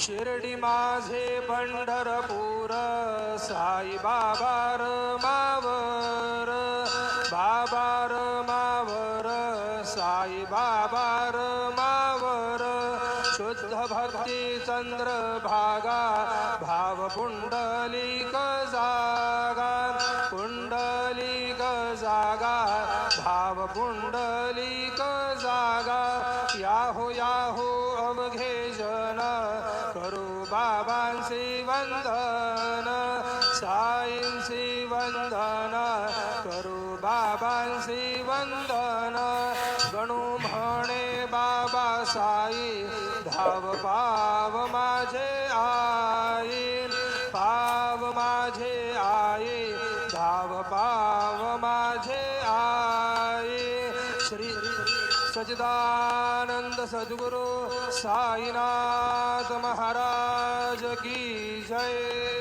शिर्डी माझे पंढरपूर साई बाबार मावर बाबार मावर साई बाबार मावर शुद्ध भक्ती चंद्र भागा भाव पुंडलिक जागा पुंडलिक जागा भाव पुंडलिक जागा याहो याहो अवघे जन करू बाबांचे वंदन साईंचे वंदन करू बाबांचे वंदन गणू म्हणे बाबा साई धाव पाव माझे आई पाव माझे आई धाव पाव माझे आई श्री सच्चिदानंद सद्गुरु साईनाथ महाराज की जय।